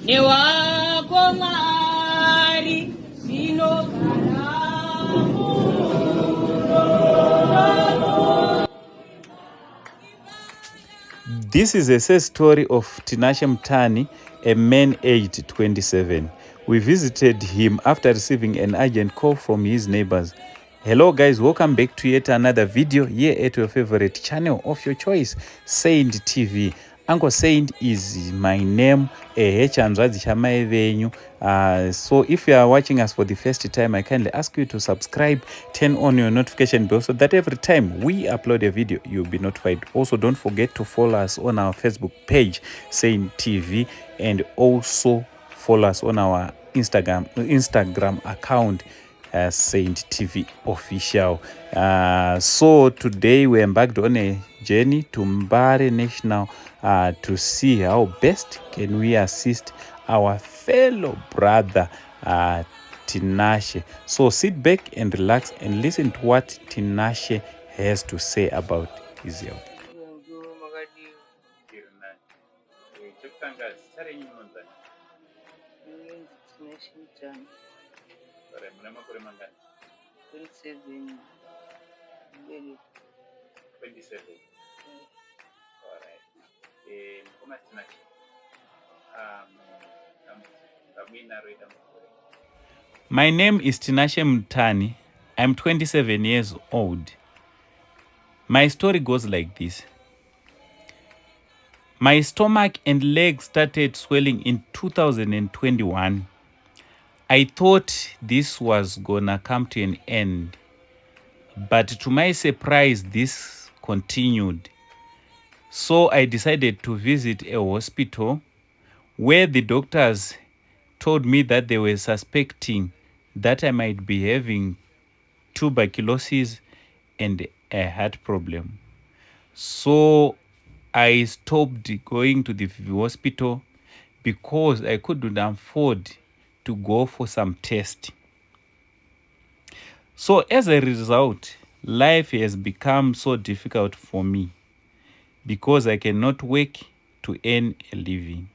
newako Mwari zvinogara This is a sad story of Tinashe Mtani, a man aged 27. We visited him after receiving an urgent call from his neighbors. Hello guys, welcome back to yet another video here at your favorite channel of your choice, Saint TV. Uncle Saint is my name, so if you are watching us for the first time, I kindly ask you to subscribe, turn on your notification bell so that every time we upload a video, you'll be notified. Also, don't forget to follow us on our Facebook page, Saint TV, and also follow us on our Instagram account, Saint TV Official. So today we embarked on a journey to Mbare National to see how best can we assist our fellow brother Tinashe. So sit back and relax and listen to what Tinashe has to say about his health. My name is Tinashe Mtani. I'm 27 years old. My story goes like this. My stomach and legs started swelling in 2021. I thought this was gonna come to an end, but to my surprise, this continued. So I decided to visit a hospital where the doctors told me that they were suspecting that I might be having tuberculosis and a heart problem. So I stopped going to the hospital because I couldn't afford to go for some test. So as a result, life has become so difficult for me because I cannot work to earn a living.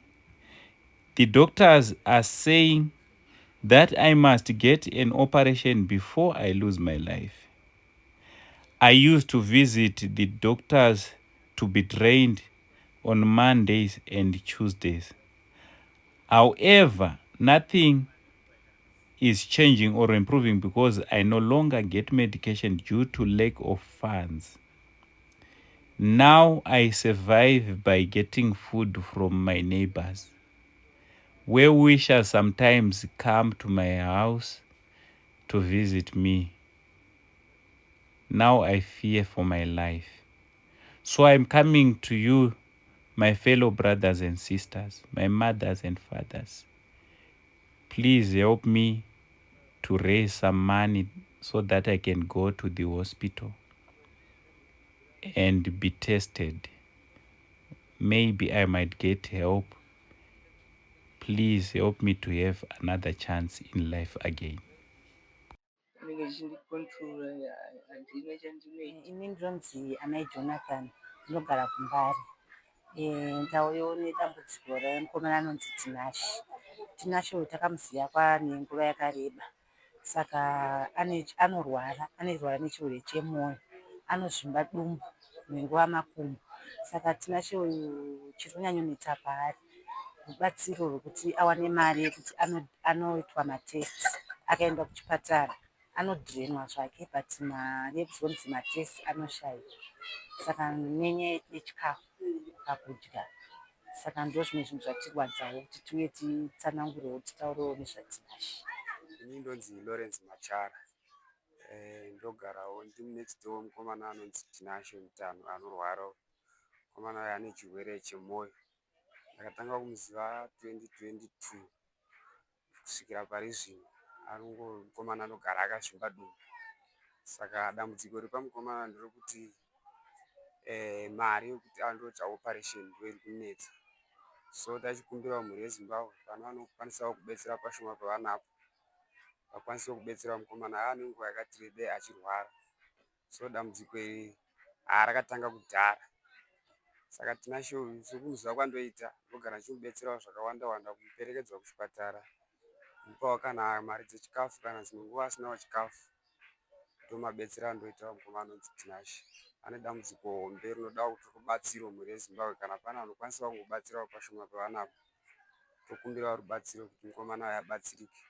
The doctors are saying that I must get an operation before I lose my life. I used to visit the doctors to be trained on Mondays and Tuesdays. However, nothing is changing or improving because I no longer get medication due to lack of funds. Now I survive by getting food from my neighbors. We shall sometimes come to my house to visit me. Now I fear for my life. So I'm coming to you, my fellow brothers and sisters, my mothers and fathers. Please help me to raise some money so that I can go to the hospital and be tested. Maybe I might get help. Please help me to have another chance in life again. Ini ndinonzi Anai Jonathan, ndinogara kuMbare. Ndauyawo nedambudziko remukomana anonzi Tinashe. Tinashe uyu takamuziva kwanenguva yakareba, saka anorwara nechirwere chemwoyo, anozvimba dumbu nenguva makumbo. Saka Tinashe uyu chiri kunyanyonetsa paari rubatsiro rwekuti awane mari yekuti anoitwa matesti. Akaenda kuchipatara anodhirenwa zvake, but mari yekuzonzi matesti anoshaikwa. Saka nenyaya yechikafu pakudya, saka ndo zvimwe zvinhu zvatirwadzawo kuti tiuye titsanangurewo titaurewo nezvaTinashe. Ini ndonzi Lawrence Machara, ndogarawo ndiri next door mukomana anonzi Tinashe Mutano anorwara. Mukomana uyu ane chirwere chemwoyo. Ndakatanga kumuziva 2022 kusvikira pari zvino mukomana anogara akazvimba dumbu. Saka dambudziko riri pamukomana nderekuti mari yekuti andoita operation ndiri kunetsa. So tachikumbira mhuri yeZimbabwe pano vanokwanisa kubetsera pashoma pavanapo, vakwanise kubetsera mukomana ane nguva yakati rebei achirwara. So dambudziko iri rakatanga kudhara, Saka tinashe uyu sokumuziva kwandoita ndogara ndichimubetserawo zvakawanda wanda, kumuperekedza kuchipatara, kumupawo kana mari dzechikafu kana dzimwe nguva asinawo chikafu. Ndomabetsera andoita mukoma anonzi Tinashe. Ane dambudziko hombe rinoda kuti rubatsiro mhuri yeZimbabwe. Kana pana anokwanisa kungobatsirawo pashoma pavanapo, tokumbirawo rubatsiro kuti mukomana aya abatsirike.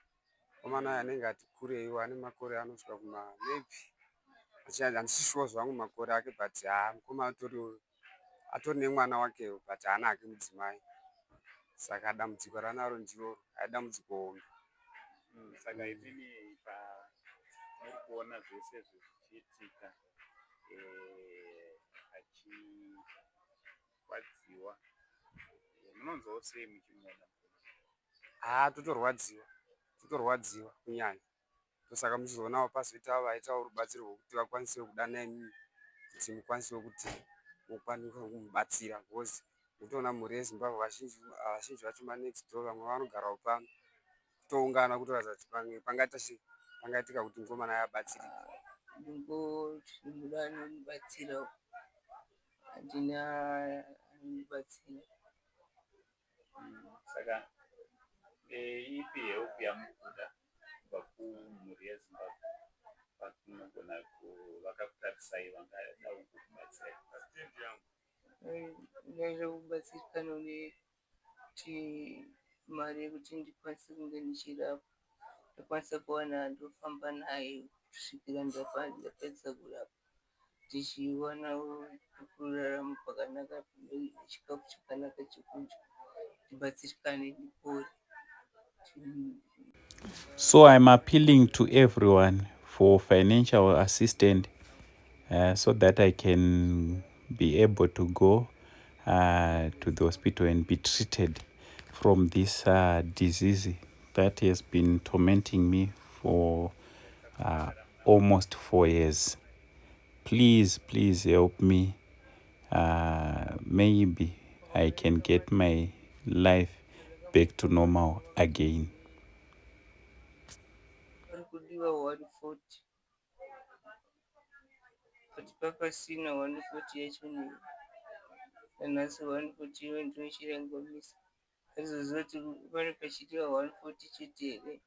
Mukomana aya anenge ati kureiwo, ane makore anosvika maybe handisishuwa zvangu makore ake, but mukoma atori nemwana wakewo, but haana hake mudzimai. Saka dambudziko ranaro ndiro dambudziko hombe. Saka inini muri kuona zvese zvichiitika, achirwadziwa, munonzwawo sei muchimuona? Totorwadziwa kunyanya. Saka muchizoonawo pazoita vaitawo rubatsiro rwokuti vakwanisewo kudana imimi kuti mukwanisewo kuti mukwanise kumubatsira, because unotoona mhuri yeZimbabwe vazhinji vacho manext door, vamwe vanogarawo pano, toungana kutoratidza kuti pamwe pangaitika kuti mukomana aya abatsirike. Ndingoda anomubatsirawo, handina anomubatsira. Saka ipi help yamukuda kubva kumhuri yeZimbabwe? Patinogona vakakutarisai vangadawo kukubatsirai? Ndinoda kubatsirikana nekuti mari yekuti ndikwanise kunge ndichirapwa, ndakwanisa kuwana ndofamba naye kusvikira ndapedza kurapwa, ndichiwanawo kurarama kwakanaka, chikafu chakanaka chekudya, ndibatsirikane ndipore. So I'm appealing to everyone for financial assistance so that I can be able to go to the hospital and be treated from this disease that has been tormenting me for almost 4 years. Please help me. Maybe I can get my life back to normal again. Parikudiwa 140, but papasina 140 yacho nanhasi 140 iwe ndinochirangomisa. Arizoziva kuti pane pachidiwa 140 chete here,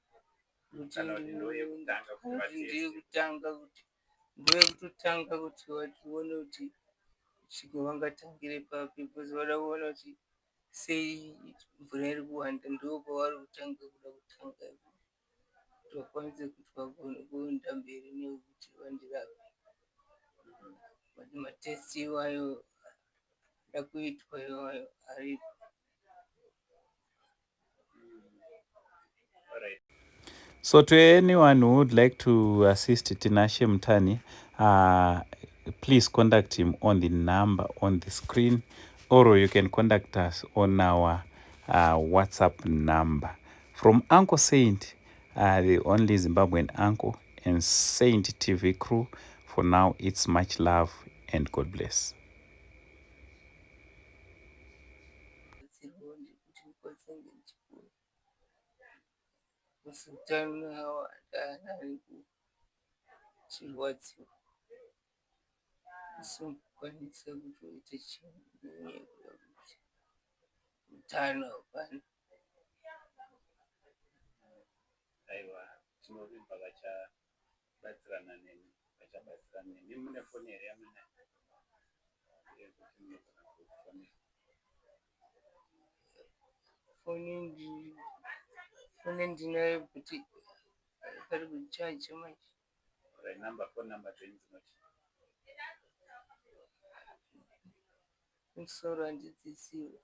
kuti ndeyekutotanga kuti vatione kuti chigwa vangatangire papi, because vada kuona kuti sei mvura iri kuwanda, ndo pavari kutanga kuda kutanga kuti vakwanise kuti vagone kuenda mberi nekuti vandirape. But matesti iwayo ada kuitwa iwayo aripo. So to anyone who would like to assist Tinashe Mutani, please contact him on the number on the screen, or you can contact us on our WhatsApp number. From Uncle Saint, the only Zimbabwean uncle, and Saint TV crew, for now it's much love and God bless. Utano hwawanda chirwadziwa, usingakwanisa kutoita chinhu nenyaya yekuda kuti utano hapana. Aiwa, tinovimba vachabatsirana nemi, mune foni here yamuna? Foni ndinayo kuti pari kuchaja manje. Phone number dzenyu dzinoti? Musoro handidziziva.